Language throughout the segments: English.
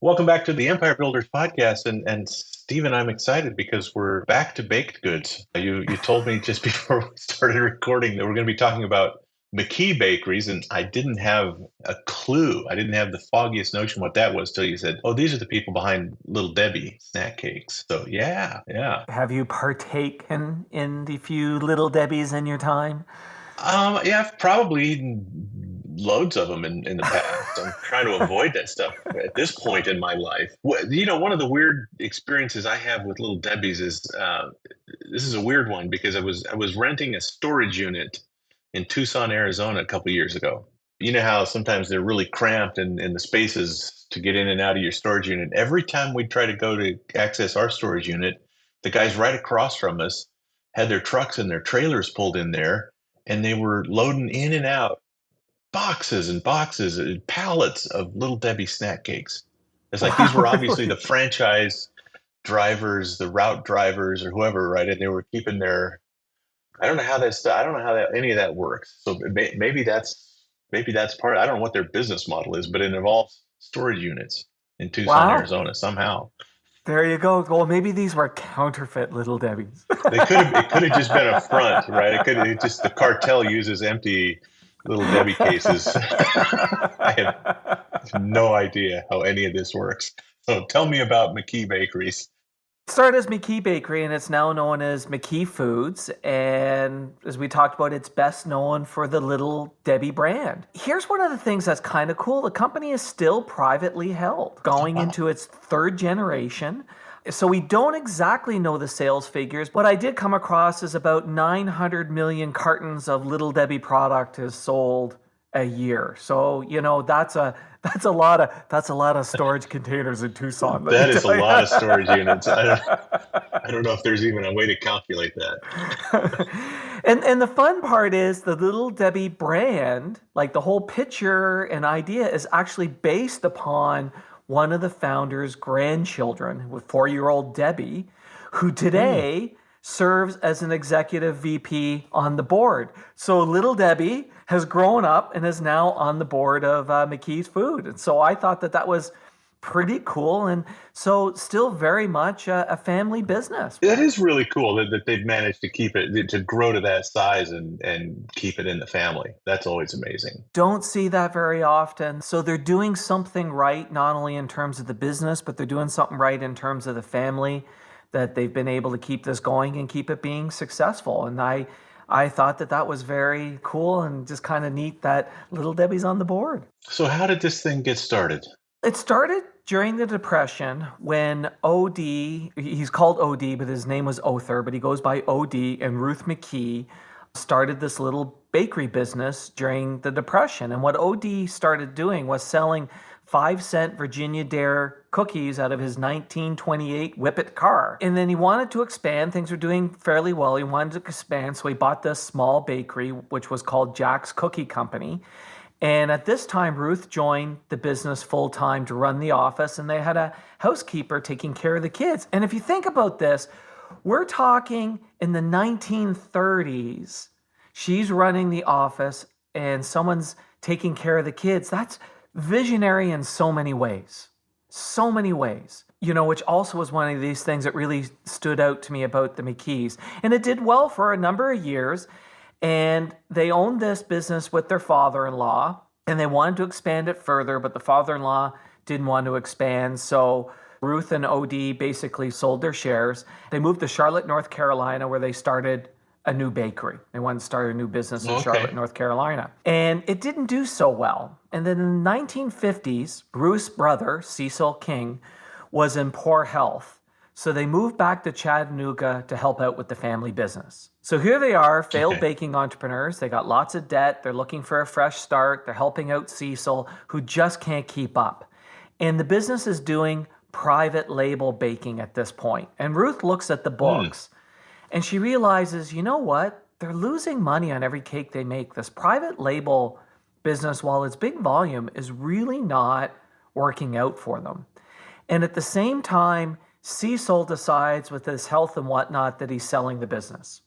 Welcome back to the Empire Builders podcast, and Stephen, I'm excited because we're back to baked goods. You told me just before we started recording that we're going to be talking about McKee Bakeries, and I didn't have a clue. I didn't have the foggiest notion what that was till you said, "Oh, these are the people behind Little Debbie snack cakes." So yeah, yeah. Have you partaken in the few little Debbies in your time? Yeah, I've probably eaten loads of them in the past. I'm trying to avoid that stuff at this point in my life. One of the weird experiences I have with Little Debbie's is this is a weird one because I was renting a storage unit in Tucson, Arizona a couple years ago. You know how sometimes they're really cramped in the spaces to get in and out of your storage unit. Every time we try to go to access our storage unit, the guys right across from us had their trucks and their trailers pulled in there, and they were loading in and out boxes and boxes and pallets of Little Debbie snack cakes. It's like these Wow, were obviously the really? franchise drivers, the route drivers, or whoever, right? And they were keeping their. I don't know how that's. I don't know how that any of that works. So maybe that's part. I don't know what their business model is, but it involves storage units in Tucson, Wow. Arizona, somehow. There you go. Well, maybe these were counterfeit little Debbies. They could have. It could have just been a front, right? It just the cartel uses empty Little Debbie cases. I have no idea how any of this works. So tell me about McKee Bakeries. Started as McKee Bakery and it's now known as McKee Foods. And as we talked about, it's best known for the Little Debbie brand. Here's one of the things that's kind of cool. The company is still privately held, Oh, going wow. into its third generation. So we don't exactly know the sales figures. What I did come across is about 900 million cartons of Little Debbie product is sold a year. So, that's a lot of storage containers in Tucson, let me That is a tell lot of storage units. you. I don't know if there's even a way to calculate that. And the fun part is the Little Debbie brand, like the whole picture and idea is actually based upon one of the founder's grandchildren with 4-year-old Debbie, who Hmm. today serves as an executive VP on the board. So little Debbie has grown up and is now on the board of McKee's Food. And so I thought that that was pretty cool. And so still very much a family business. That is really cool that they've managed to keep it to grow to that size and keep it in the family. That's always amazing. Don't see that very often. So they're doing something right, not only in terms of the business, but they're doing something right in terms of the family, that they've been able to keep this going and keep it being successful. And I thought that that was very cool and just kind of neat that Little Debbie's on the board. So how did this thing get started? It started during the Depression when OD, he's called OD, but his name was Other, but he goes by OD, and Ruth McKee started this little bakery business during the Depression. And what OD started doing was selling 5-cent Virginia Dare cookies out of his 1928 Whippet car. And then he wanted to expand. Things were doing fairly well. He wanted to expand, so he bought this small bakery, which was called Jack's Cookie Company. And at this time, Ruth joined the business full time to run the office, and they had a housekeeper taking care of the kids. And if you think about this, we're talking in the 1930s. She's running the office, and someone's taking care of the kids. That's visionary in so many ways. So many ways. Which also was one of these things that really stood out to me about the McKees. And it did well for a number of years. And they owned this business with their father-in-law, and they wanted to expand it further, but the father-in-law didn't want to expand. So Ruth and OD basically sold their shares. They moved to Charlotte, North Carolina, where they started a new bakery. They wanted to start a new business in Charlotte, Okay. North Carolina. And it didn't do so well. And then in the 1950s, Ruth's brother, Cecil King, was in poor health. So they moved back to Chattanooga to help out with the family business. So here they are, failed Okay. baking entrepreneurs. They got lots of debt. They're looking for a fresh start. They're helping out Cecil, who just can't keep up. And the business is doing private label baking at this point. And Ruth looks at the Hmm. books and she realizes, you know what? They're losing money on every cake they make. This private label business, while it's big volume, is really not working out for them. And at the same time, Cecil decides with his health and whatnot that he's selling the business.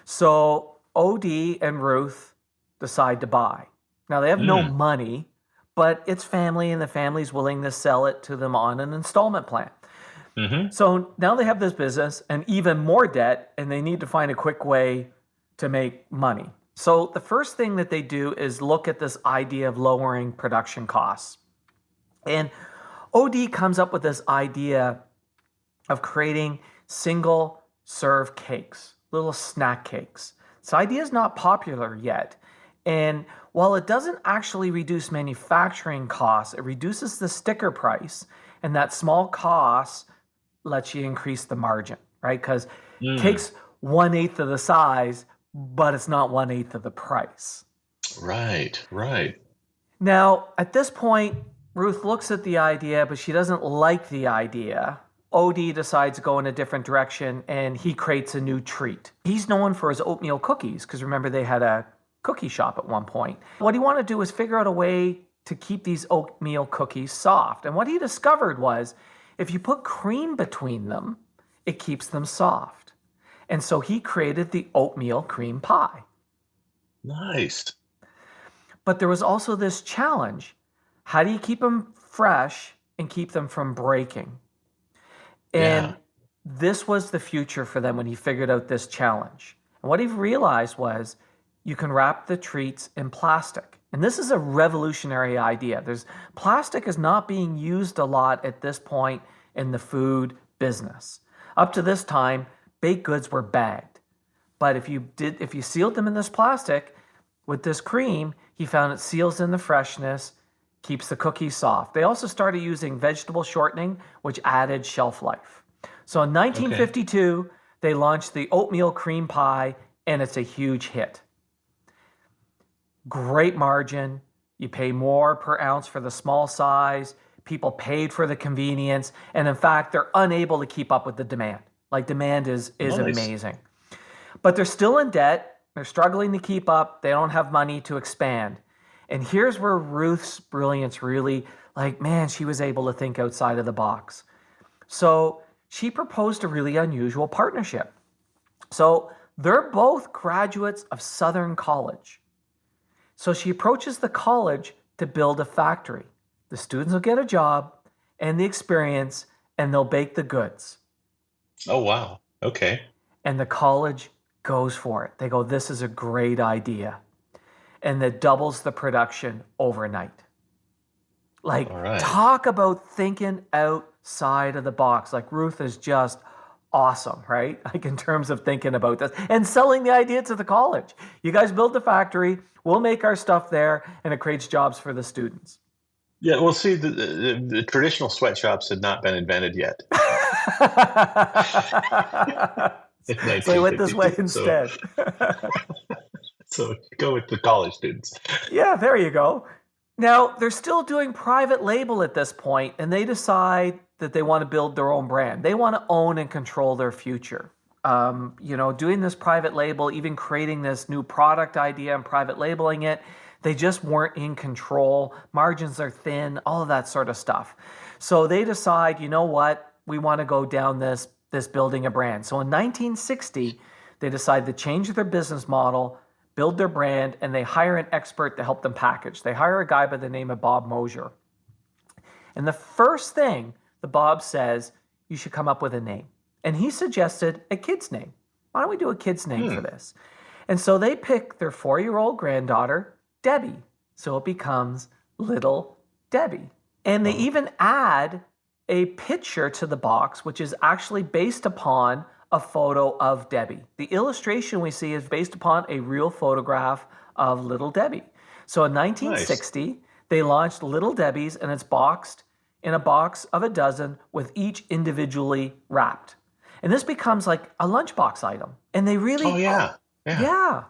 So OD and Ruth decide to buy. Now they have no Hmm. money, but it's family and the family's willing to sell it to them on an installment plan. Hmm. So now they have this business and even more debt, and they need to find a quick way to make money. So the first thing that they do is look at this idea of lowering production costs. And OD comes up with this idea of creating single serve cakes, little snack cakes. This idea is not popular yet. And while it doesn't actually reduce manufacturing costs, it reduces the sticker price. And that small cost lets you increase the margin, right? Because cakes 1/8 of the size, but it's not 1/8 of the price. Right, right. Now, at this point, Ruth looks at the idea, but she doesn't like the idea. OD decides to go in a different direction, and he creates a new treat. He's known for his oatmeal cookies, because remember, they had a cookie shop at one point. What he wanted to do was figure out a way to keep these oatmeal cookies soft. And what he discovered was if you put cream between them, it keeps them soft. And so he created the oatmeal cream pie. Nice. But there was also this challenge. How do you keep them fresh and keep them from breaking? And this was the future for them when he figured out this challenge. And what he realized was you can wrap the treats in plastic. And this is a revolutionary idea. Plastic is not being used a lot at this point in the food business. Up to this time, baked goods were bagged. But if you sealed them in this plastic with this cream, he found it seals in the freshness, keeps the cookies soft. They also started using vegetable shortening, which added shelf life. So in 1952, they launched the oatmeal cream pie, and it's a huge hit. Great margin. You pay more per ounce for the small size. People paid for the convenience. And in fact, they're unable to keep up with the demand. Like, demand is amazing. But they're still in debt. They're struggling to keep up. They don't have money to expand. And here's where Ruth's brilliance really, she was able to think outside of the box. So she proposed a really unusual partnership. So they're both graduates of Southern College. So she approaches the college to build a factory. The students will get a job and the experience, and they'll bake the goods. Oh, wow. Okay. And the college goes for it. They go, this is a great idea. And that doubles the production overnight. Talk about thinking outside of the box. Ruth is just awesome, right? In terms of thinking about this and selling the idea to the college. You guys build the factory, we'll make our stuff there, and it creates jobs for the students. Yeah, well, see, the traditional sweatshops had not been invented yet. So they went this way instead. So go with the college students. Yeah, there you go. Now, they're still doing private label at this point, and they decide that they want to build their own brand. They want to own and control their future. Doing this private label, even creating this new product idea and private labeling it, they just weren't in control. Margins are thin, all of that sort of stuff. So they decide, you know what? We want to go down this building a brand. So in 1960, they decide to change their business model, build their brand, and they hire an expert to help them package. They hire a guy by the name of Bob Mosier. And the first thing that Bob says, you should come up with a name. And he suggested a kid's name. Why don't we do a kid's name for this? And so they pick their 4-year-old granddaughter, Debbie. So it becomes Little Debbie. And they even add a picture to the box, which is actually based upon a photo of Debbie. The illustration we see is based upon a real photograph of Little Debbie. So in 1960, they launched Little Debbie's, and it's boxed in a box of a dozen with each individually wrapped. And this becomes like a lunchbox item. And they really... Oh, yeah. Yeah.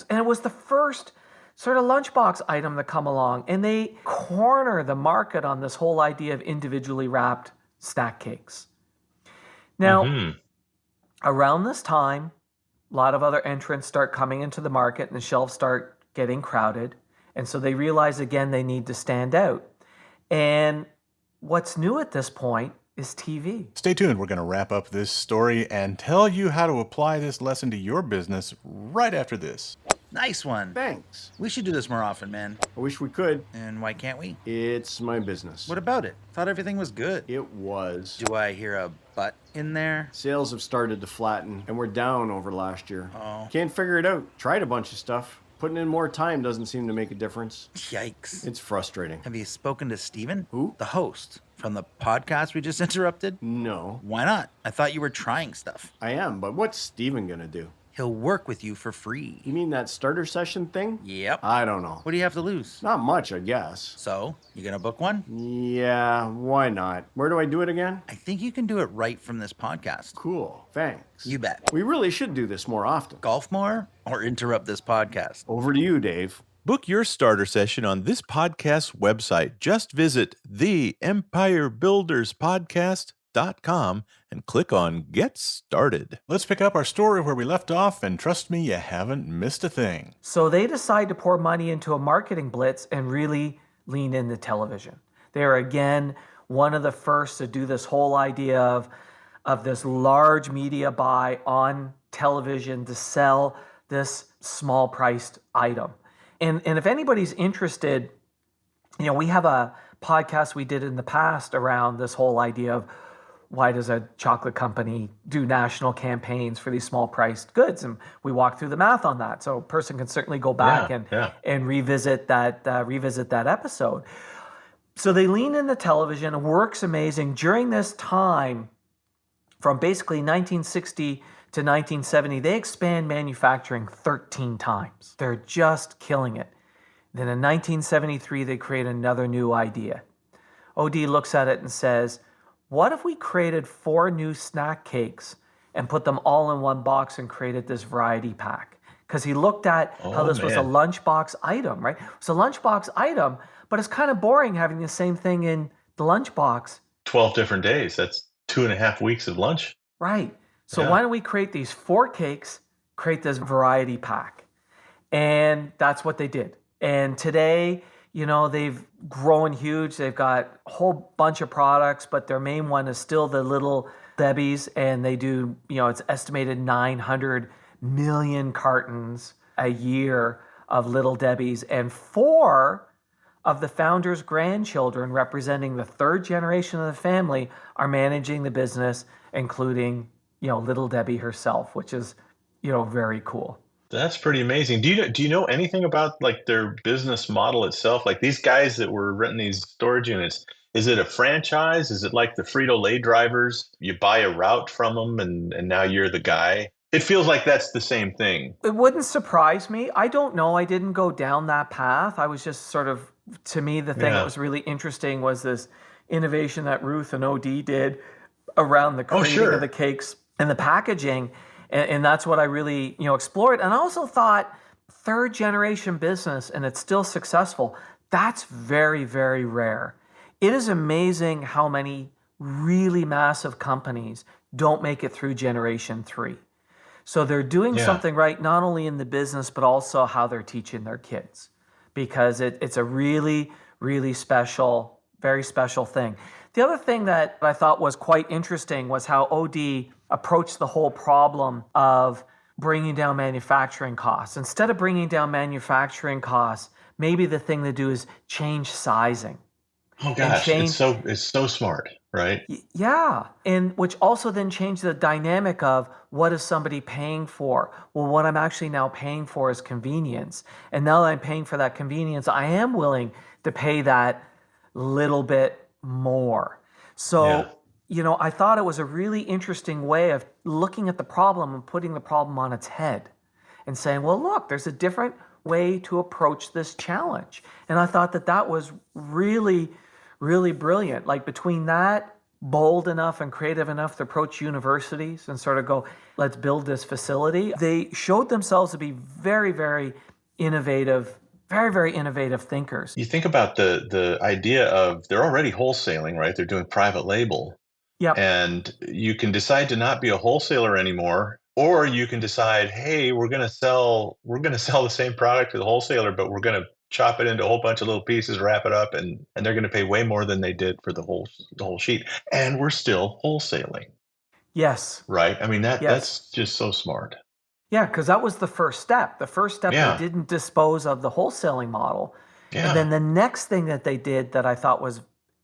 And it was the first sort of lunchbox item to come along. And they corner the market on this whole idea of individually wrapped snack cakes. Now, around this time, a lot of other entrants start coming into the market and the shelves start getting crowded. And so they realize, again, they need to stand out. And what's new at this point is TV. Stay tuned. We're going to wrap up this story and tell you how to apply this lesson to your business right after this. Nice one. Thanks. We should do this more often, man. I wish we could. And why can't we? It's my business. What about it? Thought everything was good. It was. Do I hear a but in there? Sales have started to flatten, and we're down over last year. Oh. Can't figure it out. Tried a bunch of stuff. Putting in more time doesn't seem to make a difference. Yikes. It's frustrating. Have you spoken to Steven? Who? The host from the podcast we just interrupted? No. Why not? I thought you were trying stuff. I am, but what's Steven gonna do? He'll work with you for free. You mean that starter session thing? Yep. I don't know. What do you have to lose? Not much, I guess. So, you gonna book one? Yeah, why not? Where do I do it again? I think you can do it right from this podcast. Cool, thanks. You bet. We really should do this more often. Golf more or interrupt this podcast? Over to you, Dave. Book your starter session on this podcast's website. Just visit theempirebuilderspodcast.com and click on Get Started. Let's pick up our story where we left off, and trust me, you haven't missed a thing. So they decide to pour money into a marketing blitz and really lean into television. They're again one of the first to do this whole idea of this large media buy on television to sell this small priced item. And if anybody's interested, we have a podcast we did in the past around this whole idea of why does a chocolate company do national campaigns for these small priced goods? And we walk through the math on that. So a person can certainly go back and revisit that episode. So they lean into television. It works amazing. During this time, from basically 1960 to 1970, they expand manufacturing 13 times. They're just killing it. Then in 1973, they create another new idea. OD looks at it and says, what if we created 4 new snack cakes and put them all in one box and created this variety pack? Because he looked at how this was a lunchbox item, right? It's a lunchbox item, but it's kind of boring having the same thing in the lunchbox. 12 different days. That's 2.5 weeks of lunch. Right. So why don't we create these 4 cakes, create this variety pack? And that's what they did. And today, they've grown huge. They've got a whole bunch of products, but their main one is still the Little Debbie's. And they do, it's estimated 900 million cartons a year of Little Debbie's. And 4 of the founders' grandchildren, representing the 3rd generation of the family, are managing the business, including Little Debbie herself, which is, very cool. That's pretty amazing. Do you know anything about like their business model itself? Like these guys that were renting these storage units, is it a franchise? Is it like the Frito-Lay drivers? You buy a route from them and now you're the guy? It feels like that's the same thing. It wouldn't surprise me. I don't know. I didn't go down that path. I was just sort of, to me, the thing that was really interesting was this innovation that Ruth and OD did around the creating of the cakes and the packaging. And that's what I really, explored. And I also thought 3rd generation business, and it's still successful. That's very, very rare. It is amazing how many really massive companies don't make it through generation 3. So they're doing something right, not only in the business, but also how they're teaching their kids, because it's a really, really special, very special thing. The other thing that I thought was quite interesting was how OD approached the whole problem of bringing down manufacturing costs. Instead of bringing down manufacturing costs, maybe the thing to do is change sizing. Oh gosh, it's so smart, right? Yeah, and which also then changed the dynamic of what is somebody paying for? Well, what I'm actually now paying for is convenience. And now that I'm paying for that convenience, I am willing to pay that little bit more. So, I thought it was a really interesting way of looking at the problem and putting the problem on its head and saying, well, look, there's a different way to approach this challenge. And I thought that was really, really brilliant. Like between that, bold enough and creative enough to approach universities and sort of go, let's build this facility. They showed themselves to be very, very innovative, very, very innovative thinkers. You think about the idea of they're already wholesaling, right? They're doing private label. Yep. And you can decide to not be a wholesaler anymore, or you can decide, hey, we're going to sell the same product to the wholesaler, but we're going to chop it into a whole bunch of little pieces, wrap it up, and they're going to pay way more than they did for the whole sheet. And we're still wholesaling. Yes. Right? I mean, that's just so smart. Yeah, because that was the first step. The first step, Yeah. they didn't dispose of the wholesaling model. Yeah. And then the next thing that they did that I thought was,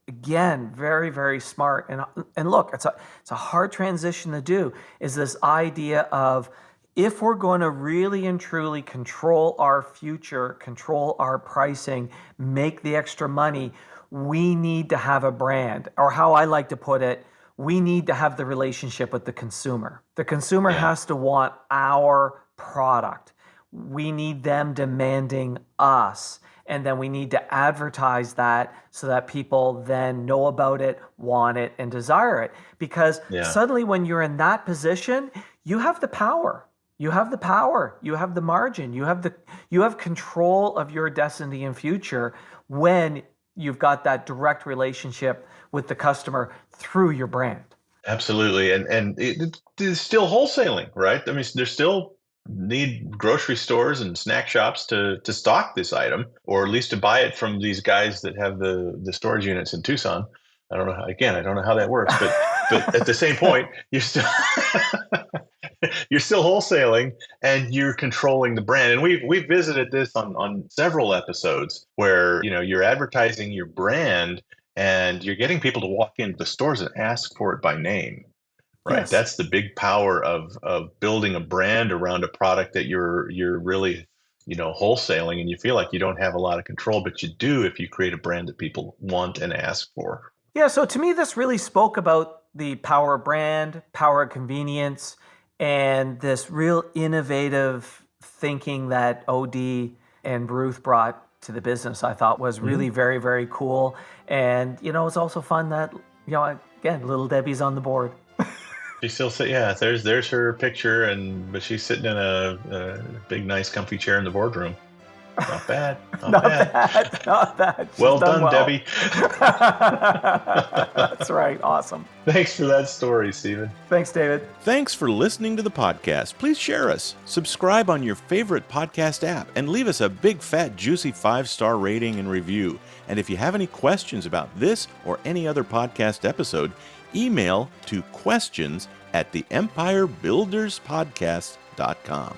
again, very, very smart. And look, it's a hard transition to do, is this idea of, if we're going to really and truly control our future, control our pricing, make the extra money, we need to have a brand. Or how I like to put it, we need to have the relationship with the consumer. The consumer has to want our product. We need them demanding us. And then we need to advertise that so that people then know about it, want it, and desire it. Because suddenly when you're in that position, you have the power. You have the power. You have the margin. You have control of your destiny and future when you've got that direct relationship with the customer through your brand. Absolutely. And it's still wholesaling, right? I mean, there's still need grocery stores and snack shops to stock this item, or at least to buy it from these guys that have the storage units in Tucson. I don't know I don't know how that works, but at the same point, you're still you're still wholesaling and you're controlling the brand. And we've visited this on several episodes where, you're advertising your brand and you're getting people to walk into the stores and ask for it by name. Right. Yes. That's the big power of building a brand around a product that you're really, wholesaling, and you feel like you don't have a lot of control, but you do if you create a brand that people want and ask for. Yeah, so to me, this really spoke about the power of brand, power of convenience, and this real innovative thinking that OD and Ruth brought to the business. I thought was really very, very cool. And, it's also fun that, again, Little Debbie's on the board. She still there's her picture, but she's sitting in a big, nice, comfy chair in the boardroom. Not bad. Not bad. Not bad. She's Well done, Debbie. That's right. Awesome. Thanks for that story, Stephen. Thanks, David. Thanks for listening to the podcast. Please share us, subscribe on your favorite podcast app, and leave us a big, fat, juicy 5-star rating and review. And if you have any questions about this or any other podcast episode, email to questions@theempirebuilderspodcast.com.